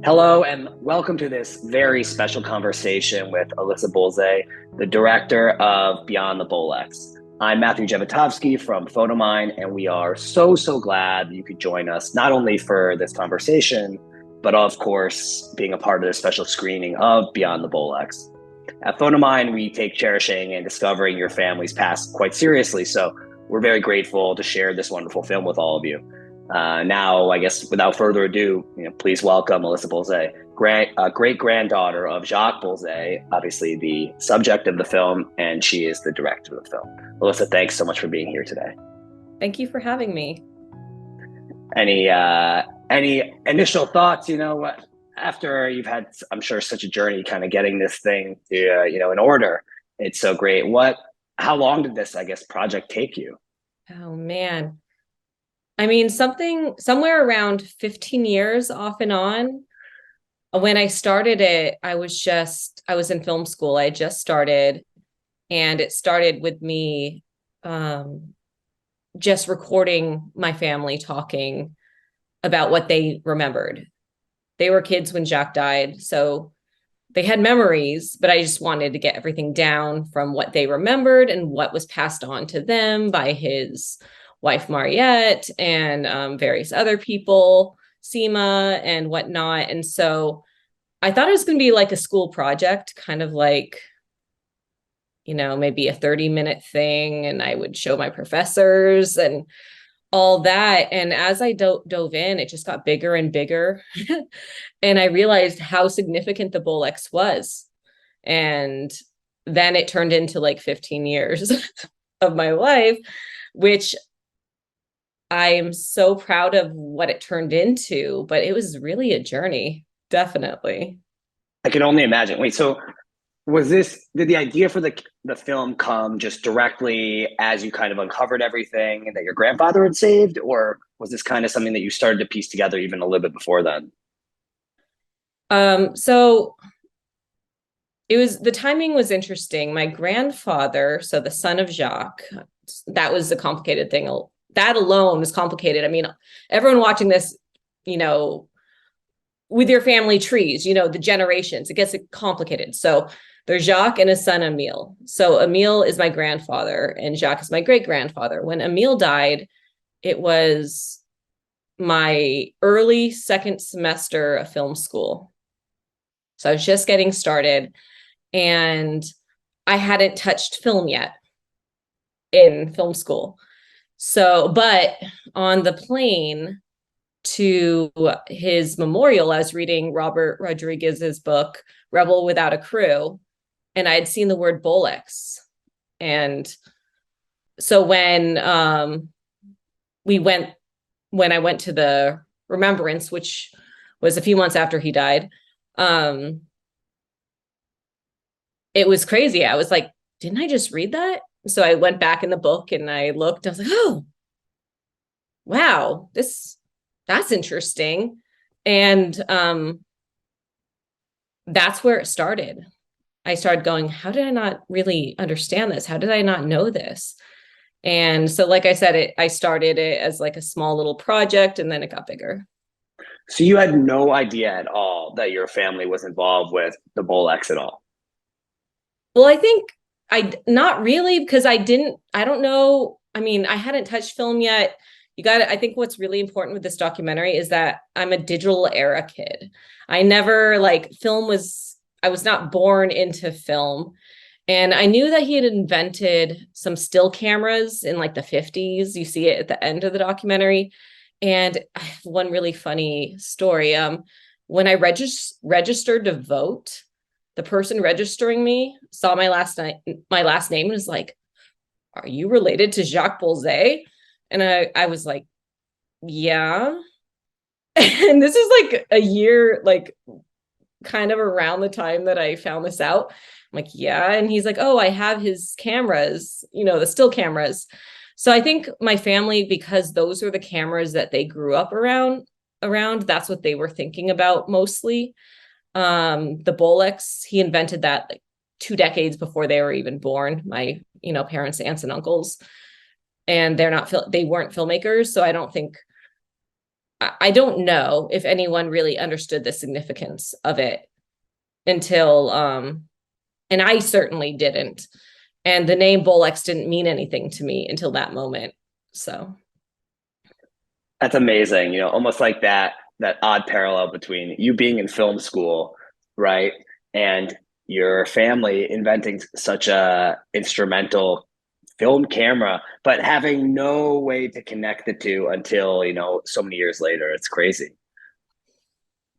Hello, and welcome to this very special conversation with Alyssa Bolsey, the director of Beyond the Bolex. I'm Mathew Jevotovsky from Photomyne, and we are so glad you could join us, not only for this conversation, but of course, being a part of this special screening of Beyond the Bolex. At Photomyne, we take cherishing and discovering your family's past quite seriously, so we're very grateful to share this wonderful film with all of you. Now, I guess without further ado, please welcome Alyssa Bolsey, great-granddaughter of Jacques Bolsey, obviously the subject of the film, and she is the director of the film. Alyssa, thanks so much for being here today. Thank you for having me. Any initial thoughts? After you've had, I'm sure, such a journey, kind of getting this thing to in order. It's so great. How long did this, I guess, project take you? Oh man. I mean, somewhere around 15 years off and on. When I started it, I was in film school. I just started, and it started with me just recording my family talking about what they remembered. They were kids when Jacques died, so they had memories, but I just wanted to get everything down from what they remembered and what was passed on to them by his wife Mariette and various other people, Seema and whatnot. And so I thought it was going to be like a school project, kind of like, maybe a 30-minute thing. And I would show my professors and all that. And as I dove in, it just got bigger and bigger. And I realized how significant the Bolex was. And then it turned into like 15 years of my life, which I'm so proud of what it turned into, but it was really a journey, definitely. I can only imagine. Wait, so did the idea for the film come just directly as you kind of uncovered everything that your grandfather had saved, or was this kind of something that you started to piece together even a little bit before then? So the timing was interesting. My grandfather, so the son of Jacques, that was a complicated thing. That alone was complicated. I mean, everyone watching this, with your family trees, the generations, it gets complicated. So there's Jacques and his son, Emile. So Emile is my grandfather and Jacques is my great-grandfather. When Emile died, it was my early second semester of film school. So I was just getting started and I hadn't touched film yet in film school. So, but on the plane to his memorial, I was reading Robert Rodriguez's book, Rebel Without a Crew, and I had seen the word Bolex. And so when I went to the remembrance, which was a few months after he died, it was crazy. I was like, didn't I just read that? So I went back in the book and I looked, I was like, oh, wow, that's interesting. And that's where it started. I started going, how did I not really understand this? How did I not know this? And so, like I said, I started it as like a small little project and then it got bigger. So you had no idea at all that your family was involved with the Bolex at all? Well, I think not really, because I don't know. I mean, I hadn't touched film yet. I think what's really important with this documentary is that I'm a digital era kid. I was not born into film. And I knew that he had invented some still cameras in like the 50s. You see it at the end of the documentary. And I have one really funny story. When I registered to vote, the person registering me saw my last name and was like, "Are you related to Jacques Bolsey?" And I was like, "Yeah." And this is like a year, like kind of around the time that I found this out. I'm like, "Yeah." And he's like, "Oh, I have his cameras, the still cameras." So I think my family, because those are the cameras that they grew up around, that's what they were thinking about mostly. The Bolex, he invented that like 2 decades before they were even born, my, parents, aunts and uncles. And they weren't filmmakers. So I don't think I don't know if anyone really understood the significance of it until, and I certainly didn't. And the name Bolex didn't mean anything to me until that moment. So That's amazing. Almost like that odd parallel between you being in film school, right? And your family inventing such a instrumental film camera, but having no way to connect the two until, so many years later. It's crazy.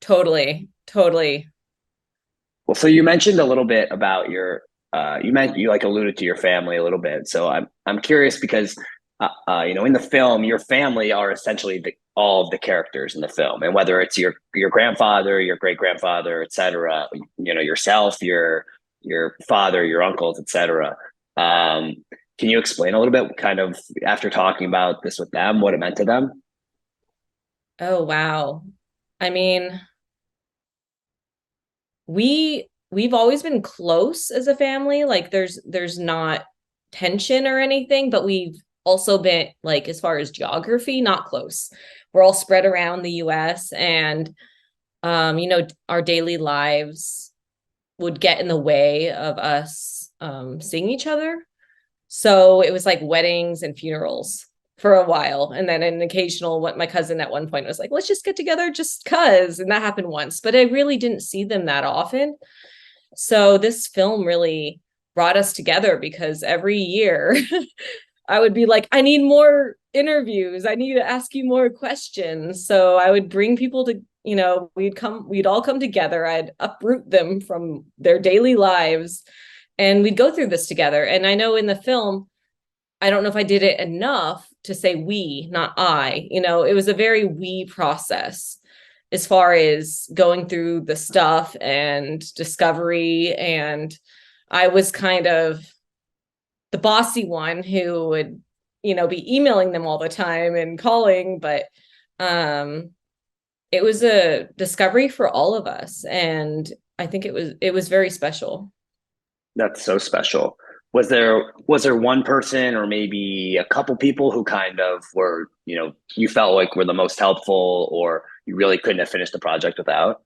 totally, totally. Well, so you mentioned a little bit about you like alluded to your family a little bit. So I'm curious because in the film, your family are essentially all of the characters in the film, and whether it's your grandfather, your great grandfather, etc., yourself, your father, your uncles, etc. Um, can you explain a little bit, kind of after talking about this with them, what it meant to them? Oh, wow. I mean, we've always been close as a family. Like there's not tension or anything, but we've also been, like, as far as geography, not close. We're all spread around the US, and our daily lives would get in the way of us seeing each other. So it was like weddings and funerals for a while. And then an occasional, what my cousin at one point was like, let's just get together just cuz. And that happened once, but I really didn't see them that often. So this film really brought us together because every year I would be like, I need more interviews. I need to ask you more questions. So I would bring people to, we'd all come together. I'd uproot them from their daily lives and we'd go through this together. And I know in the film, I don't know if I did it enough to say we, not I. It was a very we process as far as going through the stuff and discovery. And I was kind of the bossy one who would, be emailing them all the time and calling, but it was a discovery for all of us. And I think it was very special. That's so special. Was there one person or maybe a couple people who kind of were, you felt like were the most helpful, or you really couldn't have finished the project without?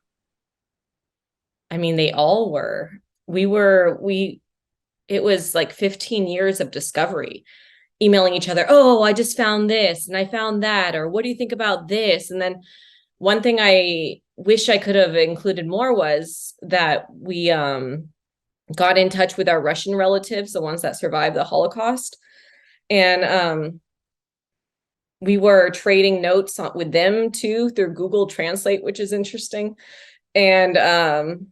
I mean, they all were. It was like 15 years of discovery, emailing each other. Oh, I just found this and I found that. Or what do you think about this? And then one thing I wish I could have included more was that we got in touch with our Russian relatives, the ones that survived the Holocaust. And we were trading notes with them too through Google Translate, which is interesting. And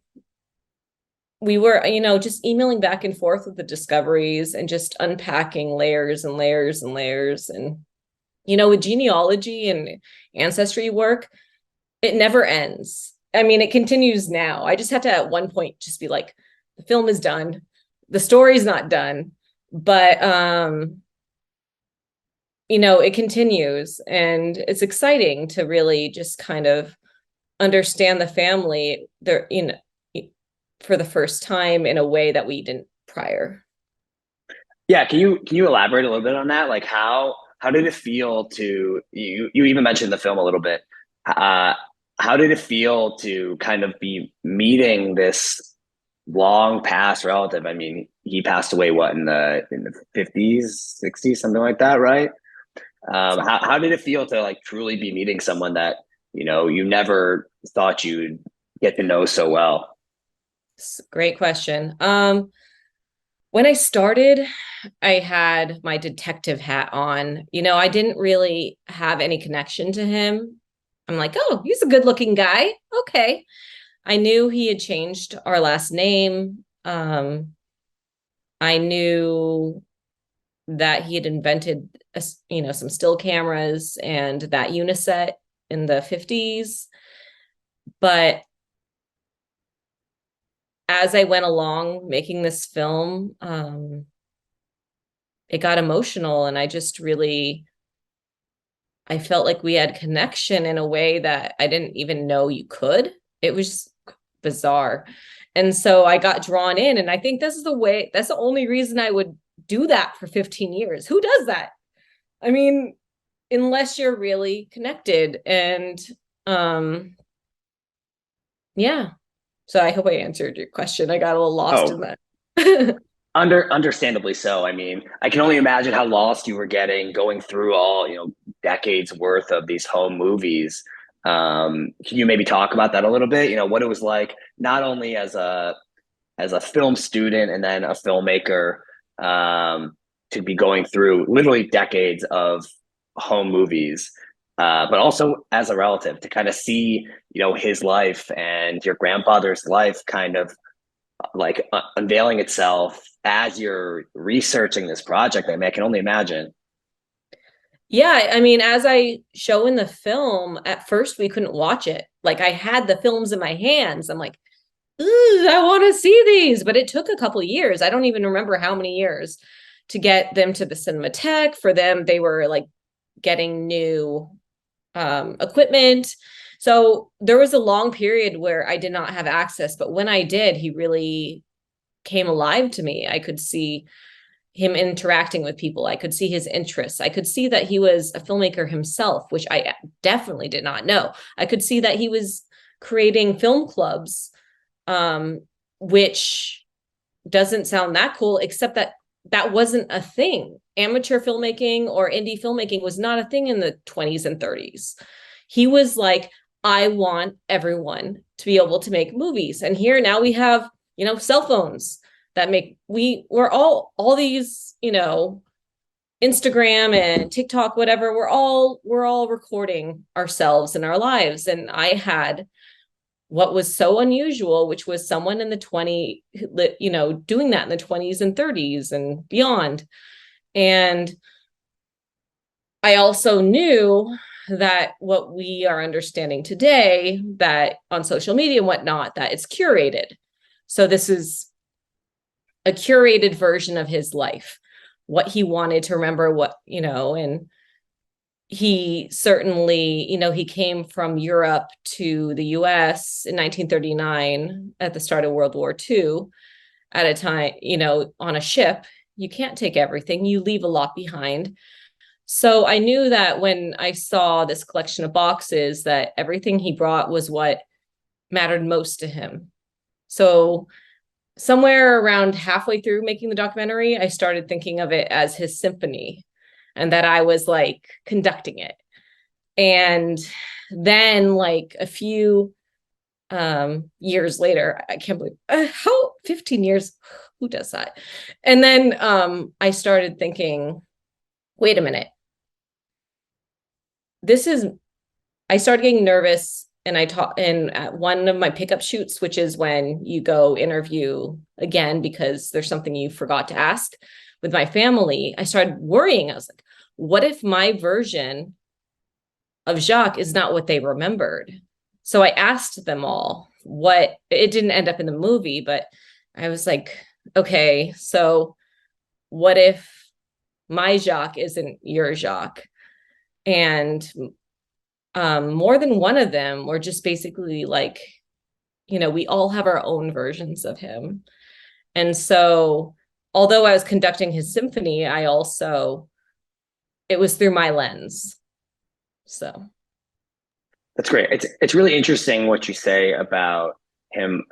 we were, just emailing back and forth with the discoveries and just unpacking layers and layers and layers. And, with genealogy and ancestry work, it never ends. I mean, it continues now. I just had to at one point just be like, the film is done. The story's not done, but it continues, and it's exciting to really just kind of understand the family there, for the first time in a way that we didn't prior. Yeah, can you elaborate a little bit on that? Like how did it feel to you even mentioned the film a little bit. Uh how did it feel to kind of be meeting this long past relative? I mean, he passed away what in the 50s, 60s, something like that, right? How did it feel to like truly be meeting someone that, you never thought you'd get to know so well? Great question. When I started, I had my detective hat on. I didn't really have any connection to him. I'm like, oh, he's a good looking guy. Okay. I knew he had changed our last name. I knew that he had invented, some still cameras and that uniset in the 50s. But as I went along making this film, it got emotional, and I felt like we had connection in a way that I didn't even know you could. It was bizarre. And so I got drawn in, and I think that's the only reason I would do that for 15 years. Who does that? I mean, unless you're really connected. And yeah. So I hope I answered your question. I got a little lost in Oh, that. understandably so. I mean, I can only imagine how lost you were getting going through all, decades worth of these home movies. Can you maybe talk about that a little bit? What it was like, not only as a film student and then a filmmaker, to be going through literally decades of home movies, but also as a relative to kind of see, his life and your grandfather's life kind of like unveiling itself as you're researching this project. I mean, I can only imagine. Yeah, I mean, as I show in the film, at first we couldn't watch it. Like I had the films in my hands. I'm like, ooh, I want to see these. But it took a couple of years. I don't even remember how many years to get them to the Cinematheque. For them, they were like getting new equipment. So there was a long period where I did not have access. But when I did, he really came alive to me. I could see him interacting with people. I could see his interests. I could see that he was a filmmaker himself, which I definitely did not know. I could see that he was creating film clubs, which doesn't sound that cool, except that that wasn't a thing. Amateur filmmaking or indie filmmaking was not a thing in the 20s and 30s. He was like, I want everyone to be able to make movies. And here now we have, cell phones that we're all these, Instagram and TikTok, whatever, we're all recording ourselves and our lives. And I had what was so unusual, which was someone in the 20, doing that in the 20s and 30s and beyond. And I also knew that what we are understanding today, that on social media and whatnot, that it's curated. So this is a curated version of his life, what he wanted to remember, and he certainly, he came from Europe to the US in 1939 at the start of World War II at a time, on a ship. You can't take everything, you leave a lot behind. So I knew that when I saw this collection of boxes, that everything he brought was what mattered most to him. So somewhere around halfway through making the documentary, I started thinking of it as his symphony and that I was like conducting it. And then like a few years later, I can't believe how 15 years, who does that? And then I started thinking, wait a minute. I started getting nervous, and I taught in at one of my pickup shoots, which is when you go interview again because there's something you forgot to ask with my family. I started worrying. I was like, what if my version of Jacques is not what they remembered? So I asked them all what it didn't end up in the movie, but I was like, okay, so what if my Jacques isn't your Jacques? And more than one of them were just basically like, we all have our own versions of him. And so, although I was conducting his symphony, it was through my lens. So That's great. It's really interesting what you say about him,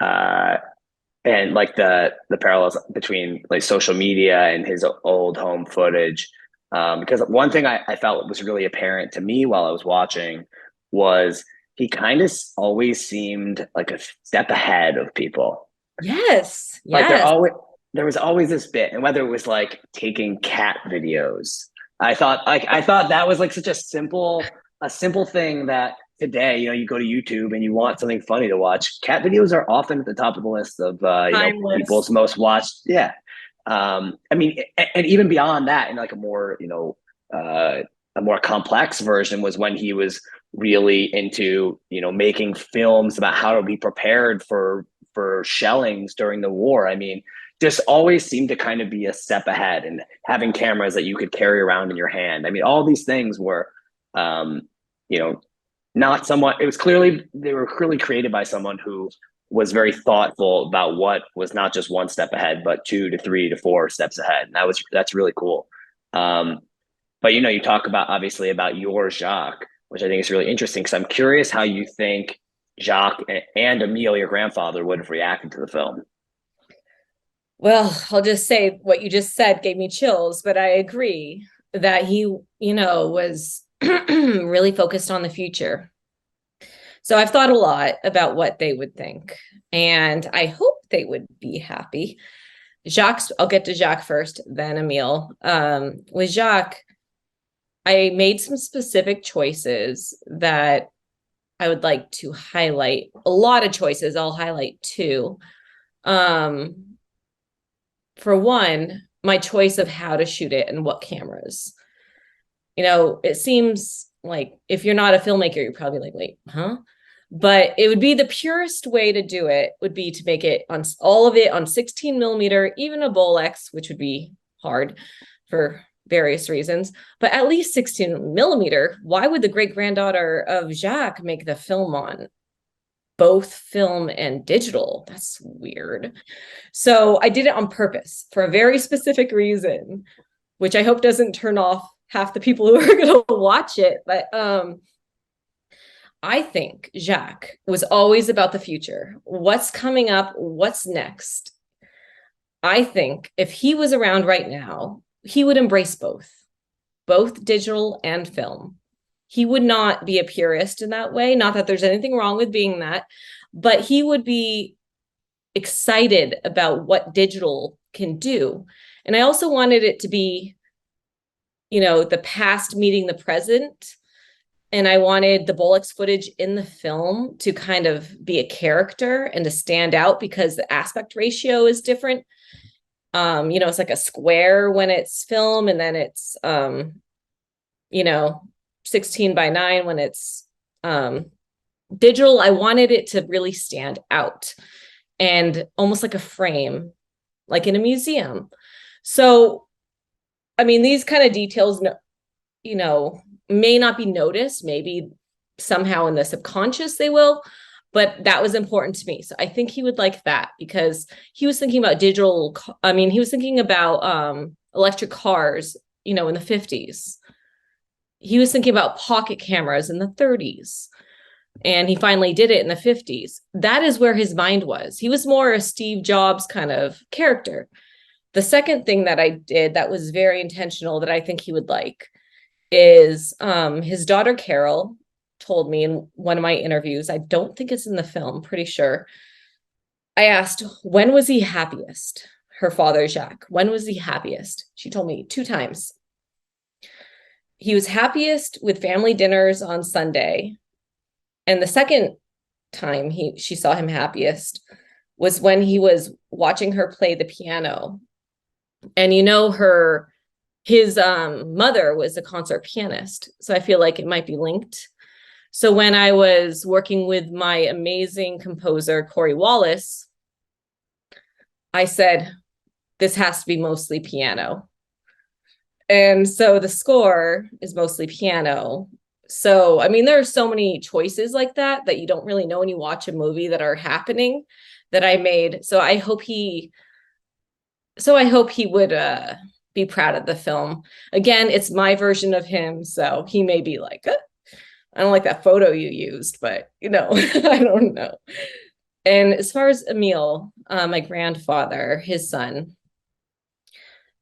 and like the parallels between like social media and his old home footage. Because one thing I felt was really apparent to me while I was watching was he kind of always seemed like a step ahead of people. yes, Like yes. there was always this bit, and whether it was like taking cat videos, I thought that was like such a simple thing that today, you go to YouTube and you want something funny to watch. Cat videos are often at the top of the list of Timeless. people's most watched. Yeah. I mean, and even beyond that, in like a more complex version was when he was really into, making films about how to be prepared for shellings during the war. I mean, just always seemed to kind of be a step ahead, and having cameras that you could carry around in your hand. I mean, all these things were, you know, not someone, they were clearly created by someone who was very thoughtful about what was not just one step ahead, but 2 to 3 to 4 steps ahead. And that's really cool. Um, But you talk about obviously about your Jacques, which I think is really interesting because I'm curious how you think Jacques and Emile, your grandfather, would have reacted to the film. Well, I'll just say what you just said gave me chills, but I agree that he, was really focused on the future. So I've thought a lot about what they would think, and I hope they would be happy. I'll get to Jacques first, then Emile. With Jacques, I made some specific choices that I would like to highlight. A lot of choices, I'll highlight two. For one, my choice of how to shoot it and what cameras. It seems like if you're not a filmmaker, you're probably like, wait, huh? But it would be the purest way to do it would be to make it on all of it on 16 millimeter, even a Bolex, which would be hard for various reasons, but at least 16 millimeter. Why would the great-granddaughter of Jacques make the film on both film and digital? That's weird. So I did it on purpose for a very specific reason, which I hope doesn't turn off half the people who are going to watch it. But I think Jacques was always about the future. What's coming up? What's next? I think if he was around right now, he would embrace both digital and film. He would not be a purist in that way. Not that there's anything wrong with being that, but he would be excited about what digital can do. And I also wanted it to be, the past meeting the present. And I wanted the Bolex footage in the film to kind of be a character and to stand out because the aspect ratio is different. It's like a square when it's film, and then it's 16:9 when it's digital. I wanted it to really stand out and almost like a frame, like in a museum. So, these kind of details, may not be noticed. Maybe somehow in the subconscious they will, but that was important to me. So I think he would like that because he was thinking about digital. He was thinking about electric cars, in the 50s. He was thinking about pocket cameras in the 30s. And he finally did it in the 50s. That is where his mind was. He was more a Steve Jobs kind of character. The second thing that I did that was very intentional that I think he would like is his daughter Carol told me in one of my interviews, I don't think it's in the film, pretty sure. I asked, when was he happiest? Her father, Jacques, when was he happiest? She told me 2 times. He was happiest with family dinners on Sunday. And the second time she saw him happiest was when he was watching her play the piano. And his mother was a concert pianist. So I feel like it might be linked. So when I was working with my amazing composer, Corey Wallace, I said, this has to be mostly piano. And so the score is mostly piano. So, there are so many choices like that you don't really know when you watch a movie that are happening that I made. So I hope he would be proud of the film. Again, it's my version of him. So he may be like, I don't like that photo you used, but I don't know. And as far as Emile, my grandfather, his son,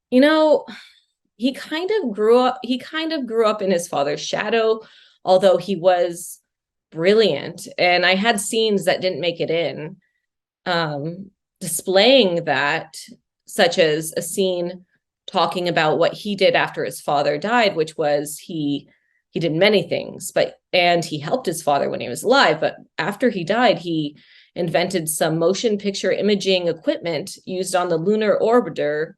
he kind of grew up in his father's shadow, although he was brilliant. And I had scenes that didn't make it in, displaying that, such as a scene talking about what he did after his father died, which was he did many things, and he helped his father when he was alive. But after he died, he invented some motion picture imaging equipment used on the lunar orbiter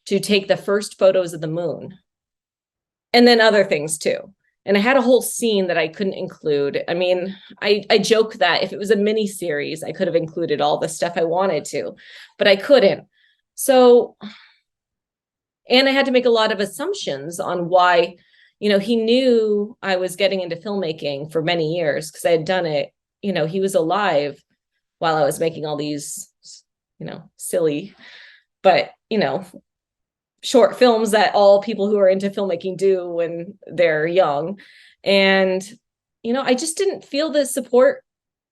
to take the first photos of the moon, and then other things too. And I had a whole scene that I couldn't include. I joke that if it was a mini series, I could have included all the stuff I wanted to, but I couldn't. So, and I had to make a lot of assumptions on why, he knew I was getting into filmmaking for many years because I had done it. He was alive while I was making all these, silly, but, short films that all people who are into filmmaking do when they're young. And, I just didn't feel the support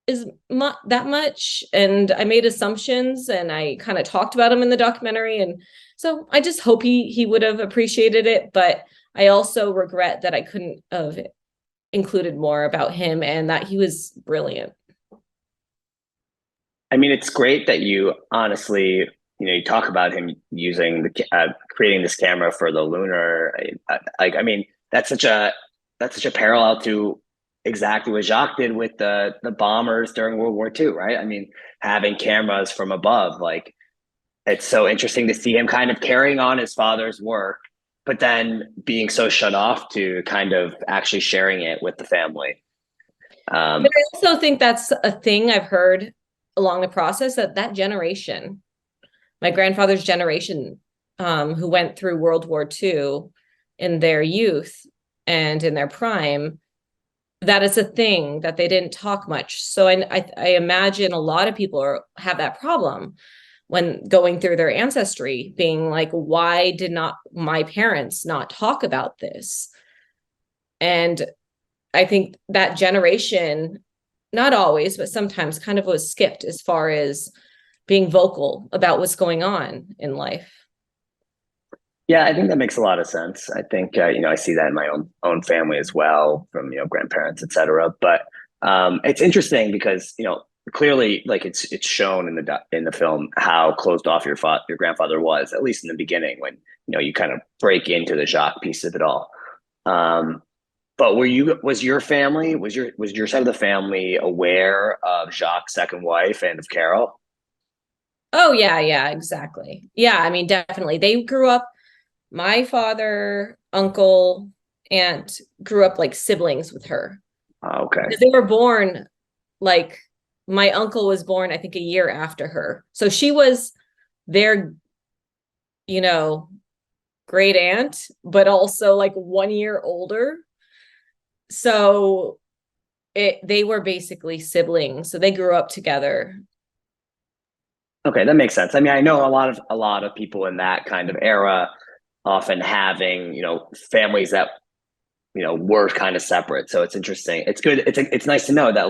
is that much. And I made assumptions, and I kind of talked about him in the documentary. And so I just hope he would have appreciated it. But I also regret that I couldn't have included more about him and that he was brilliant. I mean, it's great that you honestly, you talk about him using creating this camera for the lunar. Like, I mean, that's such a parallel to exactly what Jacques did with the bombers during World War II, right? I mean, having cameras from above, like it's so interesting to see him kind of carrying on his father's work, but then being so shut off to kind of actually sharing it with the family. But I also think that's a thing I've heard along the process, that generation, my grandfather's generation, who went through World War II in their youth and in their prime, that is a thing that they didn't talk much. So I imagine a lot of people have that problem when going through their ancestry, being like, why did not my parents not talk about this? And I think that generation, not always, but sometimes kind of was skipped as far as being vocal about what's going on in life. Yeah, I think that makes a lot of sense. I think I see that in my own family as well, from grandparents, et cetera. But it's interesting because clearly, like it's shown in the film how closed off your grandfather was, at least in the beginning, when you kind of break into the Jacques piece of it all. Um, but was your family, was your side of the family aware of Jacques' second wife and of Carol? Oh yeah, exactly. Yeah, I mean, definitely. They grew up, my father, uncle, aunt grew up like siblings with her. Okay. Because they were born, like, my uncle was born, I think, a year after her. So she was their, you know, great aunt, but also like 1 year older. So they were basically siblings. So they grew up together. Okay, that makes sense. I mean, I know a lot of people in that kind of era often having, families that, were kind of separate. So it's interesting. It's good. It's nice to know that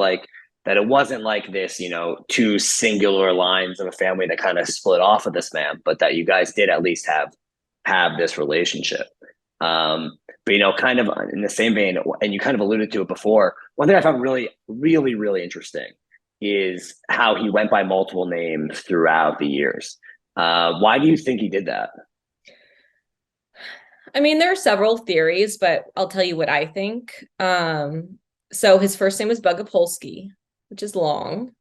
that it wasn't like this, two singular lines of a family that kind of split off of this man, but that you guys did at least have this relationship. But kind of in the same vein, and you kind of alluded to it before, one thing I found really, really, really interesting is how he went by multiple names throughout the years. Why do you think he did that? I mean, there are several theories, but I'll tell you what I think. So his first name was Bogopolsky, which is long.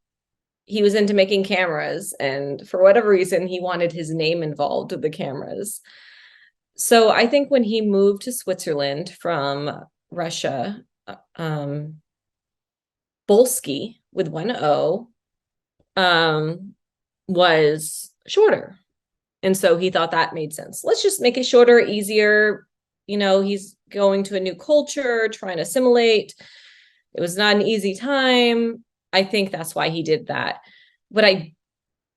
He was into making cameras, and for whatever reason, he wanted his name involved with the cameras. So I think when he moved to Switzerland from Russia, um, Bolsky with one O was shorter. And so he thought that made sense. Let's just make it shorter, easier. He's going to a new culture, trying to assimilate. It was not an easy time. I think that's why he did that. What I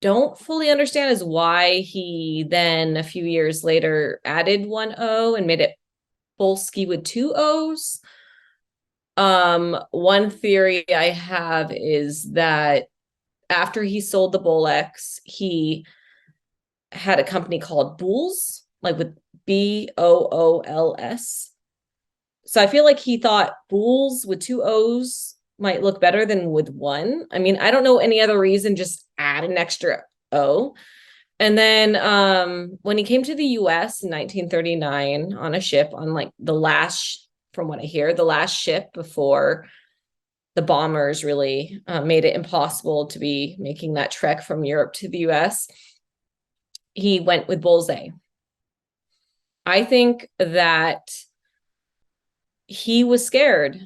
don't fully understand is why he then a few years later added one O and made it Bolsky with two O's. One theory I have is that after he sold the Bolex, he had a company called Bools, like with Bools. So I feel like he thought Bools with two O's might look better than with one. I mean, I don't know any other reason, just add an extra O. And then when he came to the US in 1939 on a ship, on like the last, from what I hear, the last ship before the bombers really made it impossible to be making that trek from Europe to the US, he went with Bolsey. I think that he was scared.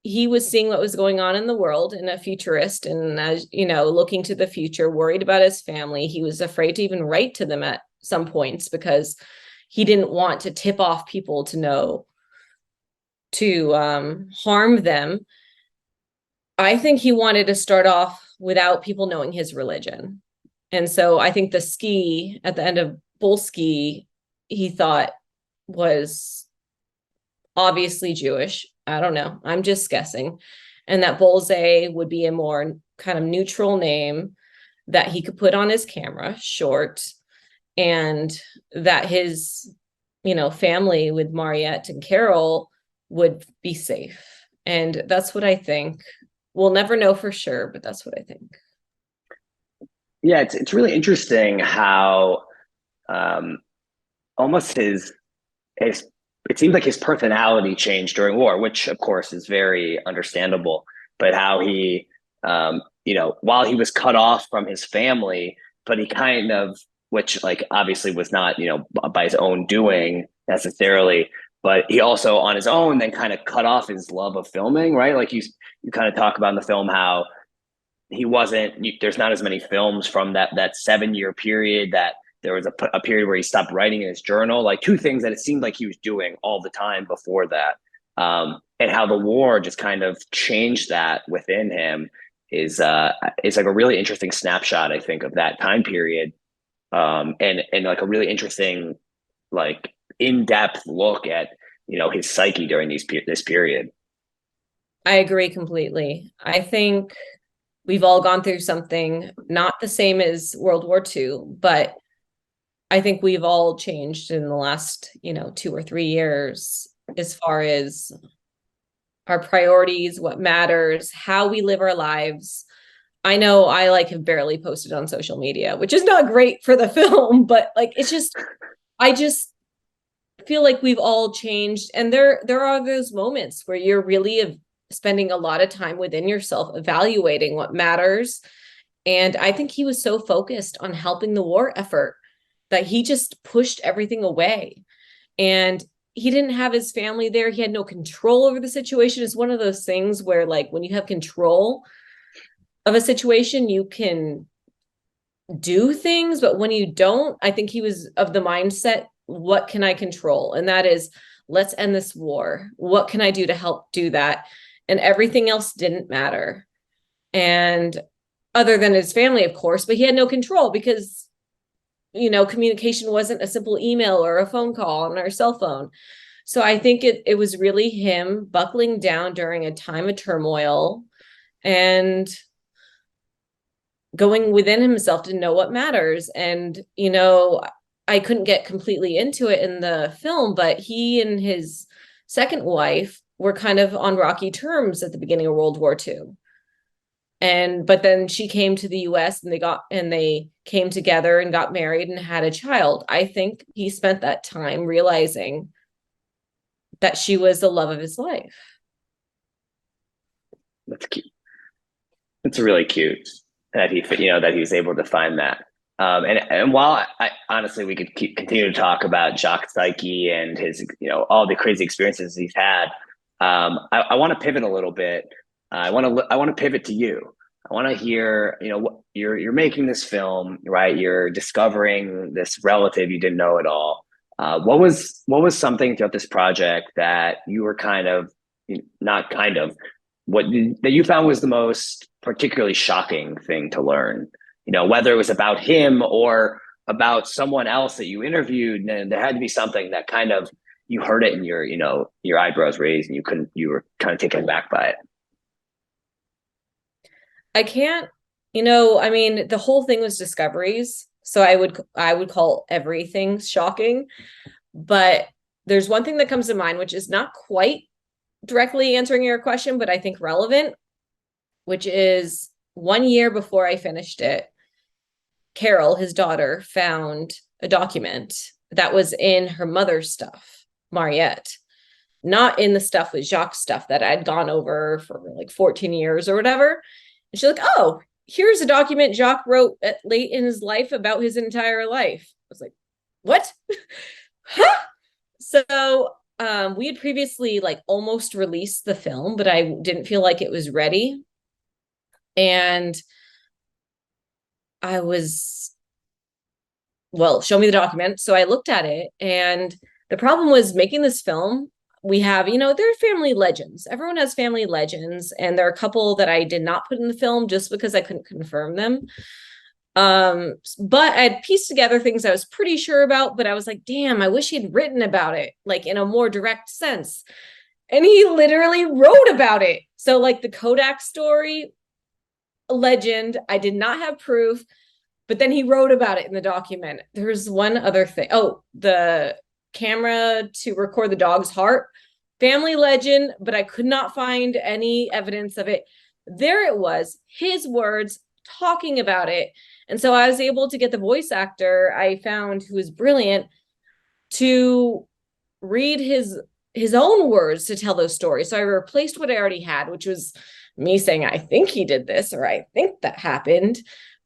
He was seeing what was going on in the world, and a futurist, and as looking to the future, worried about his family. He was afraid to even write to them at some points because he didn't want to tip off people to harm them. I think he wanted to start off without people knowing his religion. And so I think the ski at the end of Bolsky he thought was obviously Jewish. I don't know. I'm just guessing. And that Bolsey would be a more kind of neutral name that he could put on his camera, short, and that his, family with Mariette and Carol would be safe. And that's what I think. We'll never know for sure, but that's what I think. Yeah, it's really interesting how almost his it seems like his personality changed during war, which of course is very understandable. But how he, while he was cut off from his family, but he kind of, which like obviously was not, by his own doing necessarily, but he also on his own then kind of cut off his love of filming, right? Like you kind of talk about in the film how he wasn't, there's not as many films from that 7 year period, that there was a period where he stopped writing in his journal, like two things that it seemed like he was doing all the time before that. And how the war just kind of changed that within him is like a really interesting snapshot, I think, of that time period. And like a really interesting, like in-depth look at, his psyche during this period. I agree completely. I think we've all gone through something not the same as World War II, but I think we've all changed in the last, 2 or 3 years as far as our priorities, what matters, how we live our lives. I know I like have barely posted on social media, which is not great for the film, but like I just feel like we've all changed. And there are those moments where you're really spending a lot of time within yourself, evaluating what matters. And I think he was so focused on helping the war effort that he just pushed everything away. And he didn't have his family there. He had no control over the situation. It's one of those things where, like, when you have control of a situation, you can do things, but when you don't, I think he was of the mindset, what can I control? And that is, let's end this war. What can I do to help do that? And everything else didn't matter. And other than his family, of course, but he had no control because, communication wasn't a simple email or a phone call on our cell phone. So I think it was really him buckling down during a time of turmoil and going within himself to know what matters. And, I couldn't get completely into it in the film, but he and his second wife were kind of on rocky terms at the beginning of World War II. But then she came to the US and they came together and got married and had a child. I think he spent that time realizing that she was the love of his life. That's cute. It's really cute that he was able to find that. And while I honestly, we could continue to talk about Jacques' psyche and his, all the crazy experiences he's had. I want to pivot a little bit. I want to pivot to you. I want to hear, you're making this film, right? You're discovering this relative you didn't know at all. What was something throughout this project that you were that you found was the most particularly shocking thing to learn? Whether it was about him or about someone else that you interviewed, and there had to be something that kind of, you heard it and your eyebrows raised and you were kind of taken aback by it. I can't, the whole thing was discoveries. So I would call everything shocking, but there's one thing that comes to mind, which is not quite directly answering your question, but I think relevant, which is 1 year before I finished it, Carol, his daughter, found a document that was in her mother's stuff, Mariette, not in the stuff with Jacques' stuff that I'd gone over for like 14 years or whatever. And she's like, oh, here's a document Jacques wrote late in his life about his entire life. I was like, what? Huh? So we had previously like almost released the film, but I didn't feel like it was ready. And I was, well, show me the document. So I looked at it, and the problem was making this film. We have, there are family legends. Everyone has family legends. And there are a couple that I did not put in the film just because I couldn't confirm them. But I had pieced together things I was pretty sure about, but I was like, damn, I wish he'd written about it, like in a more direct sense. And he literally wrote about it. So like the Kodak story, legend, I did not have proof, but then he wrote about it in the document. There's one other thing. Oh, the camera to record the dog's heart, family legend, but I could not find any evidence of it. There it was, his words talking about it. And so I was able to get the voice actor I found, who was brilliant, to read his own words to tell those stories. So I replaced what I already had, which was me saying, I think he did this, or I think that happened,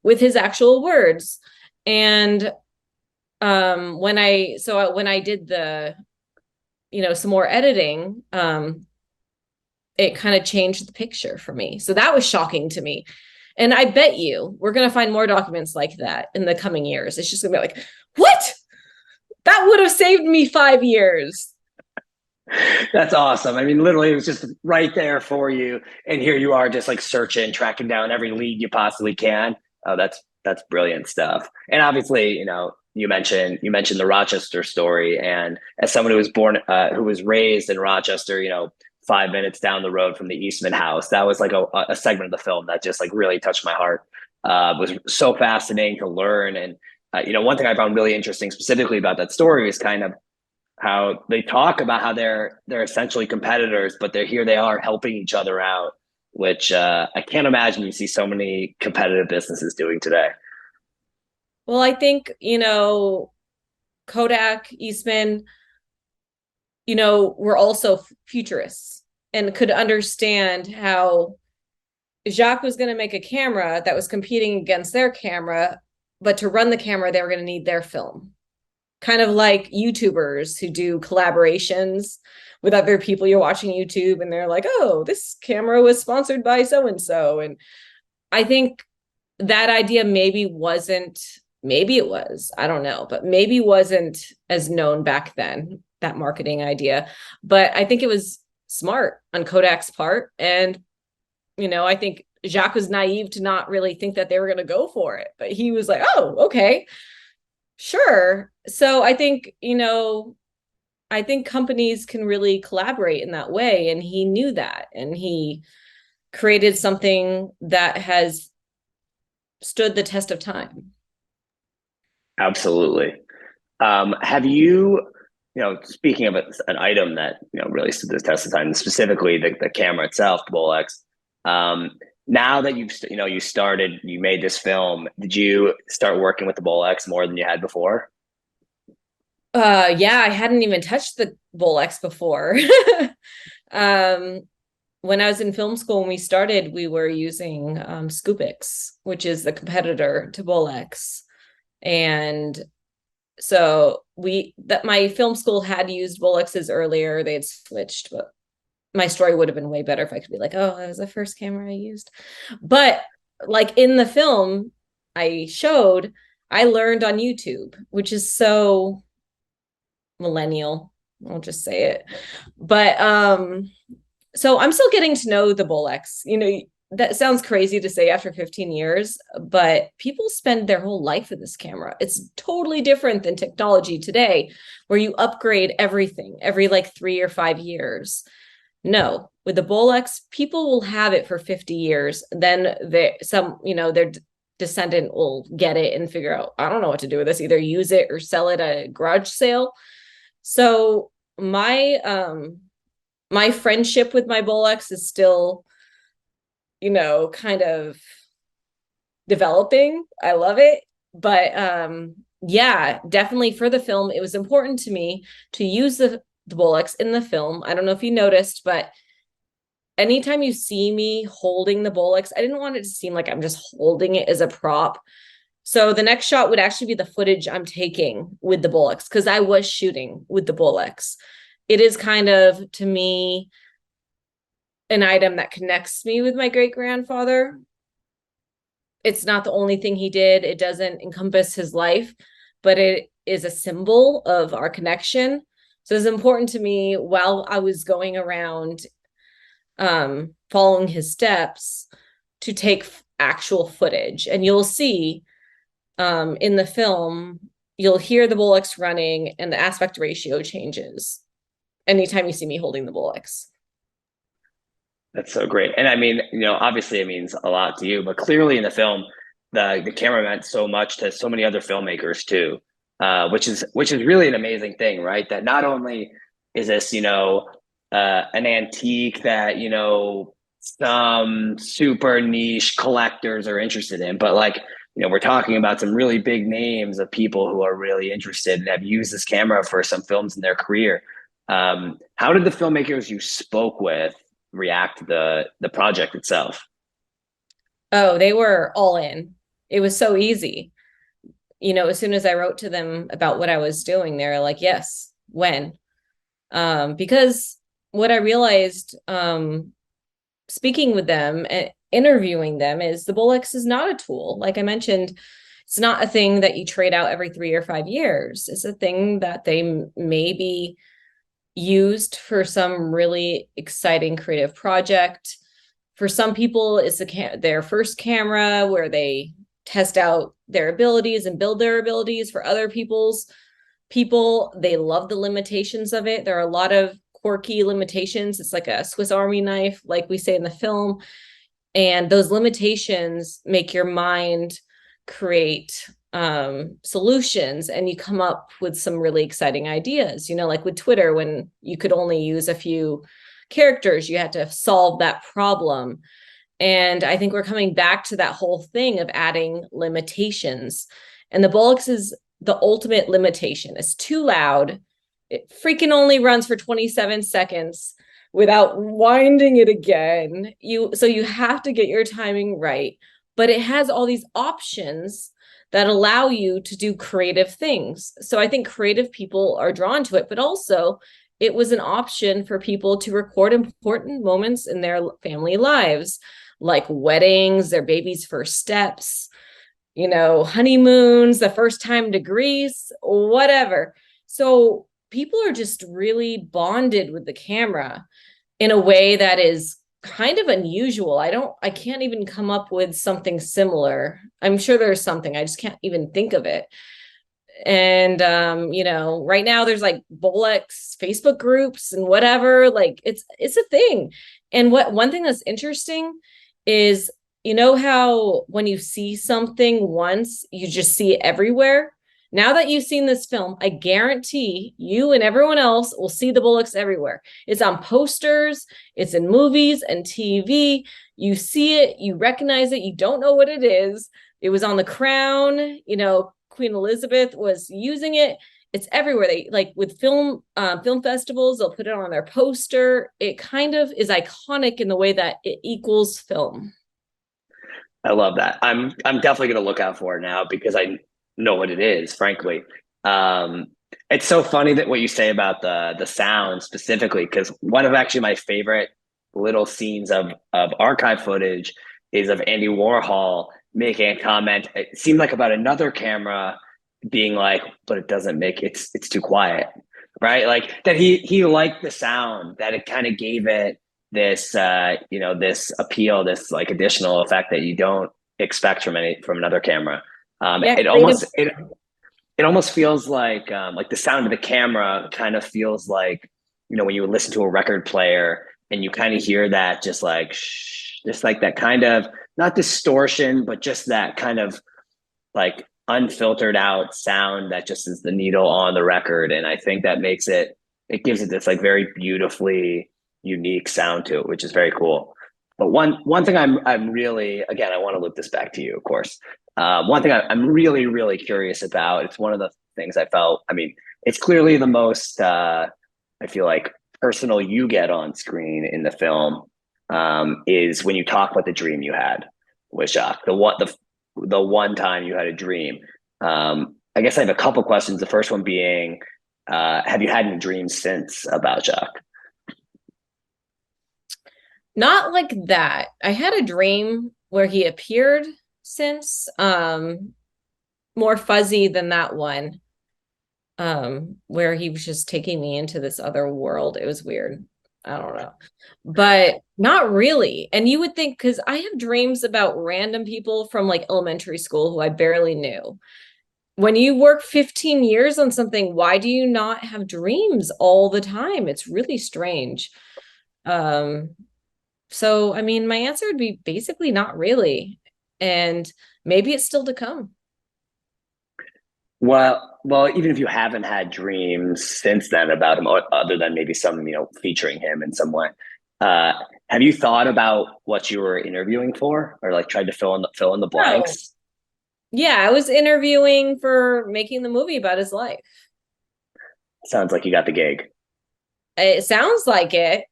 with his actual words. And when I did the, some more editing, it kind of changed the picture for me. So that was shocking to me. And I bet you we're going to find more documents like that in the coming years. It's just going to be like, what? That would have saved me 5 years. That's awesome. I mean, literally, it was just right there for you. And here you are just like searching, tracking down every lead you possibly can. Oh, that's brilliant stuff. And obviously, you mentioned the Rochester story. And as someone who was who was raised in Rochester, 5 minutes down the road from the Eastman House, that was like a segment of the film that just like really touched my heart. It was so fascinating to learn. And, one thing I found really interesting specifically about that story is kind of how they talk about how they're essentially competitors, but they are helping each other out, which I can't imagine you see so many competitive businesses doing today. Well, I think, Kodak, Eastman, were also futurists and could understand how Jacques was going to make a camera that was competing against their camera, but to run the camera, they were going to need their film. Kind of like YouTubers who do collaborations with other people. You're watching YouTube and they're like, oh, this camera was sponsored by so-and-so. And I think that idea maybe it was, I don't know, but maybe wasn't as known back then, that marketing idea. But I think it was smart on Kodak's part. And, I think Jacques was naive to not really think that they were going to go for it. But he was like, oh, okay, sure. So I think, companies can really collaborate in that way. And he knew that. And he created something that has stood the test of time. Absolutely. Have you, speaking of an item that, really stood the test of time, specifically the camera itself, the Bolex, now that you made this film, did you start working with the Bolex more than you had before? Yeah, I hadn't even touched the Bolex before. When I was in film school, when we started, we were using Scoopix, which is the competitor to Bolex. And so my film school had used Bolexes earlier. They had switched, but my story would have been way better if I could be like, oh, that was the first camera I used. But like in the film I showed, I learned on YouTube, which is so millennial. I'll just say it. But so I'm still getting to know the Bolex. That sounds crazy to say after 15 years, but people spend their whole life with this camera. It's totally different than technology today, where you upgrade everything every like 3 or 5 years. No, with the Bolex, people will have it for 50 years. Then their descendant will get it and figure out, I don't know what to do with this, either use it or sell it at a garage sale. So my friendship with my Bolex is still, kind of developing. I love it. But yeah, definitely for the film, it was important to me to use the Bolex in the film. I don't know if you noticed, but anytime you see me holding the Bolex, I didn't want it to seem like I'm just holding it as a prop. So the next shot would actually be the footage I'm taking with the Bolex, because I was shooting with the Bolex. It is kind of, to me, an item that connects me with my great-grandfather. It's not the only thing he did. It doesn't encompass his life, but it is a symbol of our connection. So it's important to me, while I was going around following his steps, to take actual footage. And you'll see in the film, you'll hear the Bolex running and the aspect ratio changes anytime you see me holding the Bolex. That's so great. And I mean, obviously it means a lot to you, but clearly in the film, the camera meant so much to so many other filmmakers too, which is really an amazing thing, right? That not only is this, an antique that, some super niche collectors are interested in, but like, we're talking about some really big names of people who are really interested and have used this camera for some films in their career. How did the filmmakers you spoke with react to the project itself? Oh, they were all in. It was so easy. As soon as I wrote to them about what I was doing, they were like, yes, when? Because what I realized, speaking with them and interviewing them, is the Bolex is not a tool. Like I mentioned, it's not a thing that you trade out every 3 or 5 years. It's a thing that they maybe used for some really exciting creative project. For some people, it's their first camera where they test out their abilities and build their abilities. For other people, they love the limitations of it. There are a lot of quirky limitations. It's like a Swiss Army knife, like we say in the film. And those limitations make your mind create solutions, and you come up with some really exciting ideas. Like with Twitter, when you could only use a few characters, you had to solve that problem. And I think we're coming back to that whole thing of adding limitations. And the Bolex is the ultimate limitation. It's too loud. It freaking only runs for 27 seconds without winding it again. So you have to get your timing right. But it has all these options that allow you to do creative things. So I think creative people are drawn to it, but also it was an option for people to record important moments in their family lives, like weddings, their baby's first steps, honeymoons, the first time to Greece, whatever. So people are just really bonded with the camera in a way that is kind of unusual. I can't even come up with something similar. I'm sure there's something, I just can't even think of it. And right now there's like Bolex Facebook groups and whatever, like it's a thing. And one thing that's interesting is, how when you see something once, you just see it everywhere. Now that you've seen this film, I guarantee you and everyone else will see the Bolex everywhere. It's on posters, it's in movies and TV. You see it, you recognize it, you don't know what it is. It was on The Crown, Queen Elizabeth was using it. It's everywhere. They like with film festivals, they'll put it on their poster. It kind of is iconic in the way that it equals film. I love that. I'm definitely going to look out for it now because I know what it is, frankly. It's so funny that what you say about the sound specifically, because one of actually my favorite little scenes of archive footage is of Andy Warhol making a comment. It seemed like about another camera being like, but it doesn't make it's too quiet, right? Like that he liked the sound, that it kind of gave it this this appeal, this like additional effect that you don't expect from another camera. Yeah, It almost feels like the sound of the camera kind of feels like, when you would listen to a record player and you kind of hear that just like just like that kind of, not distortion, but just that kind of like unfiltered out sound that just is the needle on the record. And I think that it gives it this like very beautifully unique sound to it, which is very cool. But one thing I'm really, again, I want to loop this back to you, of course. One thing I'm really, really curious about, it's one of the things I felt, I mean, it's clearly the most, I feel like, personal you get on screen in the film, is when you talk about the dream you had with Jacques, the one time you had a dream. I guess I have a couple questions. The first one being, have you had any dreams since about Jacques? not like that. I had a dream where he appeared since, more fuzzy than that one, where he was just taking me into this other world. It was weird. I don't know. But not really. And you would think, because I have dreams about random people from like elementary school who I barely knew. When you work 15 years on something, why do you not have dreams all the time? It's really strange. Um, so I mean, my answer would be basically not really. And maybe it's still to come. Well, even if you haven't had dreams since then about him, other than maybe some, featuring him in some way, uh, have you thought about what you were interviewing for, or like tried to fill in the No. blanks? Yeah, I was interviewing for making the movie about his life. Sounds like you got the gig. It sounds like it.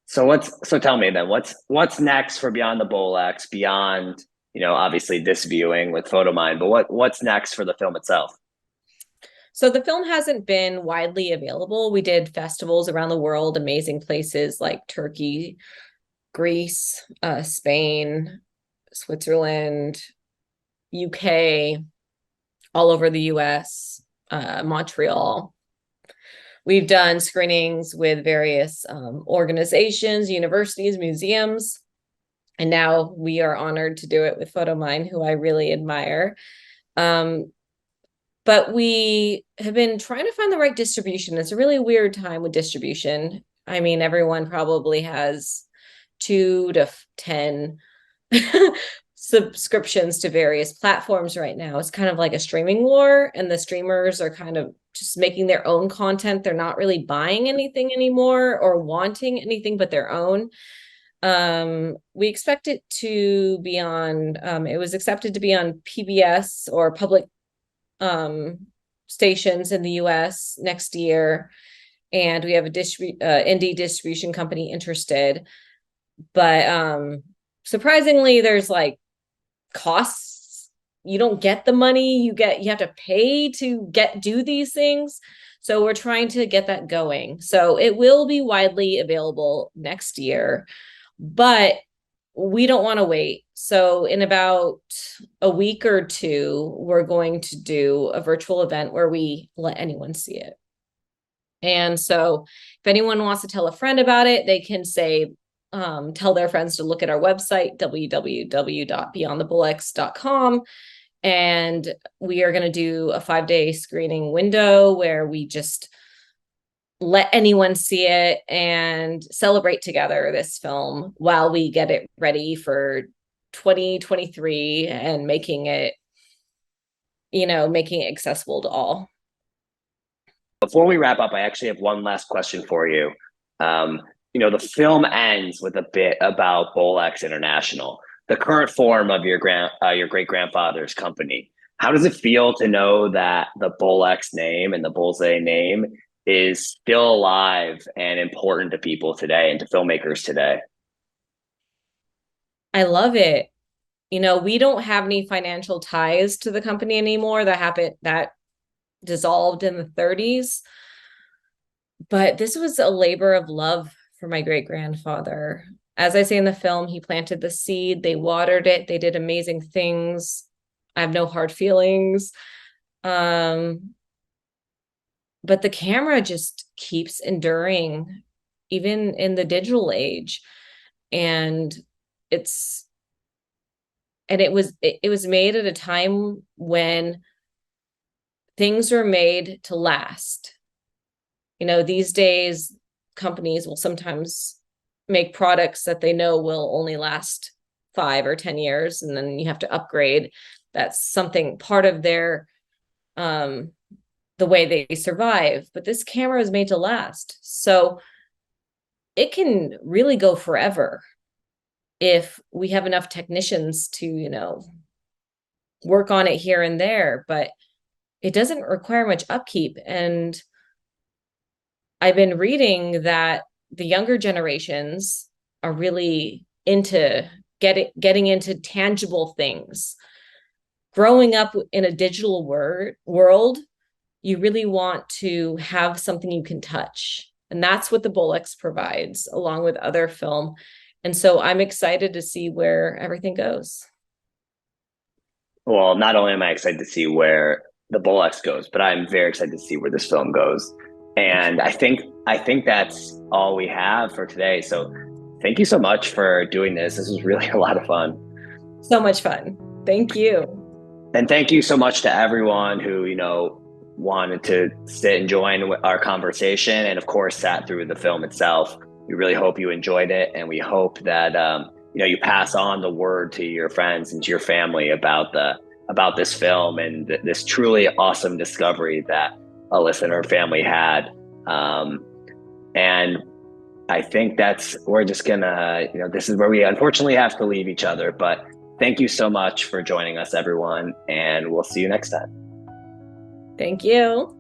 So tell me then, what's next for Beyond the Bolex, beyond, obviously this viewing with Photomine, but what's next for the film itself? So the film hasn't been widely available. We did festivals around the world, amazing places like Turkey, Greece, Spain, Switzerland, UK, all over the US, Montreal. We've done screenings with various organizations, universities, museums, and now we are honored to do it with Photomine, who I really admire. Um, but we have been trying to find the right distribution. It's a really weird time with distribution. I mean, everyone probably has 2 to 10 subscriptions to various platforms right now. It's kind of like a streaming war, and the streamers are kind of just making their own content. They're not really buying anything anymore or wanting anything but their own. We expect it to be on, it was accepted to be on PBS or public stations in the US next year. And we have a indie distribution company interested. But surprisingly, there's like costs. You don't get the money, you have to pay to do these things. So we're trying to get that going. So it will be widely available next year, but we don't want to wait. So in about a week or two, we're going to do a virtual event where we let anyone see it. And so if anyone wants to tell a friend about it, they can say, tell their friends to look at our website, www.beyondthebolex.com. And we are going to do a 5-day screening window where we just let anyone see it and celebrate together this film while we get it ready for 2023 and making it accessible to all. Before we wrap up, I actually have one last question for you. The film ends with a bit about Bolex International, the current form of your great grandfather's company. How does it feel to know that the Bolex name and the Bolsey name is still alive and important to people today and to filmmakers today? I love it. We don't have any financial ties to the company anymore. That dissolved in the 30s. But this was a labor of love for my great grandfather. As I say in the film, he planted the seed, they watered it, they did amazing things. I have no hard feelings. But the camera just keeps enduring, even in the digital age. And it was made at a time when things were made to last. These days, companies will sometimes make products that they know will only last 5 or 10 years, and then you have to upgrade. That's something part of their the way they survive. But this camera is made to last, so it can really go forever if we have enough technicians to work on it here and there. But it doesn't require much upkeep. And I've been reading that the younger generations are really into getting into tangible things. Growing up in a digital world, you really want to have something you can touch. And that's what the Bolex provides, along with other film. And so I'm excited to see where everything goes. Well, not only am I excited to see where the Bolex goes, but I'm very excited to see where this film goes. And I think that's all we have for today. So thank you so much for doing this. This was really a lot of fun. So much fun. Thank you. And thank you so much to everyone who, wanted to sit and join our conversation and of course sat through the film itself. We really hope you enjoyed it, and we hope that you pass on the word to your friends and to your family about this film and this truly awesome discovery that Alyssa and her family had. And I think we're just gonna, this is where we unfortunately have to leave each other, but thank you so much for joining us, everyone, and we'll see you next time. Thank you.